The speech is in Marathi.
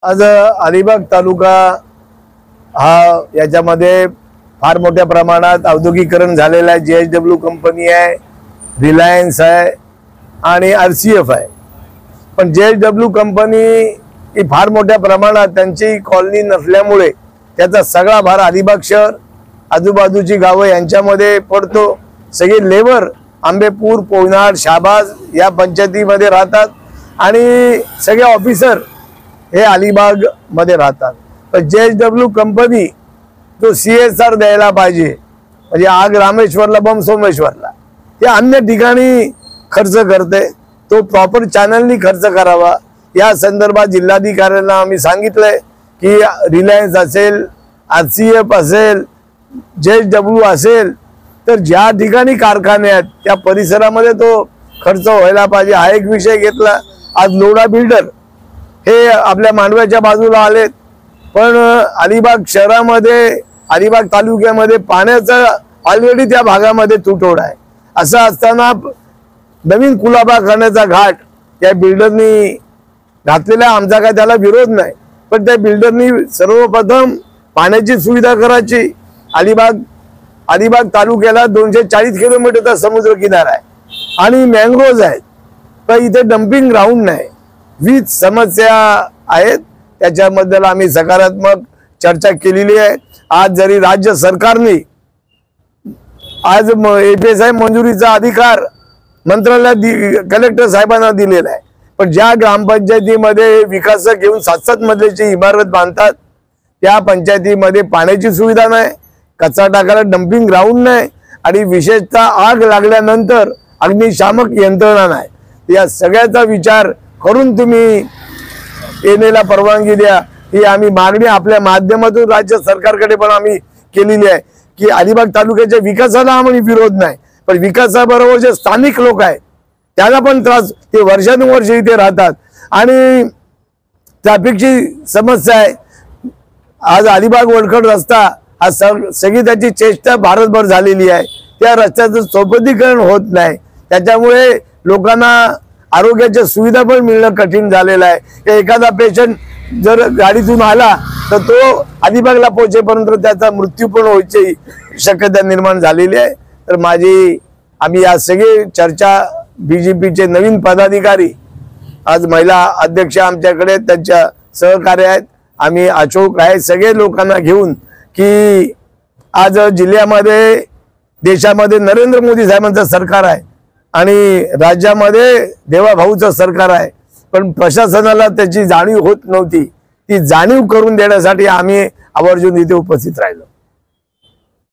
आज अलिबाग तालुका हा याच्यामध्ये फार मोठ्या प्रमाणात औद्योगिकरण झालेला आहे। JSW कंपनी आहे, रिलायन्स आहे आणि RCF आहे। पण JSW कंपनी ही फार मोठ्या प्रमाणात त्यांची कॉलनी नसल्यामुळे त्याचा सगळा भार अलिबाग शहर आजूबाजूची गावं यांच्यामध्ये पडतो। सगळे लेबर आंबेपूर, पोयनाड, शाहबाज या पंचायतीमध्ये राहतात आणि सगळे ऑफिसर हे अलिबाग मध्ये राहतात। पण JSW कंपनी तो CSR द्यायला पाहिजे, म्हणजे आग रामेश्वरला बम सोमेश्वरला ते अन्य ठिकाणी खर्च करते, तो प्रॉपर चॅनलनी खर्च करावा। या संदर्भात जिल्हाधिकाऱ्यांना आम्ही सांगितलंय की रिलायन्स असेल, RCF असेल, JSW असेल, तर ज्या ठिकाणी कारखाने आहेत त्या परिसरामध्ये तो खर्च व्हायला पाहिजे। हा एक विषय घेतला। आज लोढा बिल्डर हे आपल्या मांडव्याच्या बाजूला आलेत, पण अलिबाग शहरामध्ये, अलिबाग तालुक्यामध्ये पाण्याचा ऑलरेडी त्या भागामध्ये तुटवडा आहे। असं असताना नवीन कुलाबा करण्याचा घाट त्या बिल्डरनी घातलेला, आमचा काय त्याला विरोध नाही, पण त्या बिल्डरनी सर्वप्रथम पाण्याची सुविधा करायची। अलिबाग तालुक्याला 240 किलोमीटरचा समुद्र किनारा आहे आणि मँग्रोव्ज आहेत, तर इथे डम्पिंग ग्राउंड नाही। वीज समस्या आहेत, त्याच्याबद्दल आम्ही सकारात्मक चर्चा केलेली आहे। आज जरी राज्य सरकारने आज FSI मंजुरीचा अधिकार मंत्रालयात कलेक्टर साहेबांना दिलेला आहे, पण ज्या ग्रामपंचायतीमध्ये विकासक घेऊन 7-7 मजल्याची इमारत बांधतात त्या पंचायतीमध्ये पाण्याची सुविधा नाही, कचरा टाकायला डम्पिंग ग्राउंड नाही आणि विशेषतः आग लागल्यानंतर अग्निशामक यंत्रणा नाही। या सगळ्याचा विचार करून तुम्ही येण्याला परवानगी द्या, ही आम्ही मागणी आपल्या माध्यमातून राज्य सरकारकडे पण आम्ही केलेली आहे की अलिबाग तालुक्याच्या विकासाला आम्ही विरोध नाही, पण विकासाबरोबर जे स्थानिक लोक आहेत त्याला पण त्रास, ते वर्षानुवर्ष इथे राहतात आणि ट्रॅफिकची समस्या आहे। आज अलिबाग वडखड रस्ता हा सगळी त्याची चेष्टा भारतभर झालेली आहे, त्या रस्त्याचं चौपदीकरण होत नाही, त्याच्यामुळे लोकांना आरोग्याच्या सुविधा पण मिळणं कठीण झालेलं आहे। एखादा पेशंट जर गाडीतून आला तर तो अलिबागला पोहोचेपर्यंत त्याचा मृत्यू पण व्हायची शक्यता निर्माण झालेली आहे। तर आम्ही आज सगळे चर्चा, BJPचे नवीन पदाधिकारी, आज महिला अध्यक्ष आमच्याकडे, त्यांच्या सहकार्य आहेत, आम्ही अशोक आहे, सगळे लोकांना घेऊन की आज जिल्ह्यामध्ये, देशामध्ये नरेंद्र मोदी साहेबांचं सरकार आहे आणि राज्यामध्ये देवाभाऊचं सरकार आहे, पण प्रशासनाला त्याची जाणीव होत नव्हती। ती जाणीव करून देण्यासाठी आम्ही आवर्जून इथे उपस्थित राहिलो।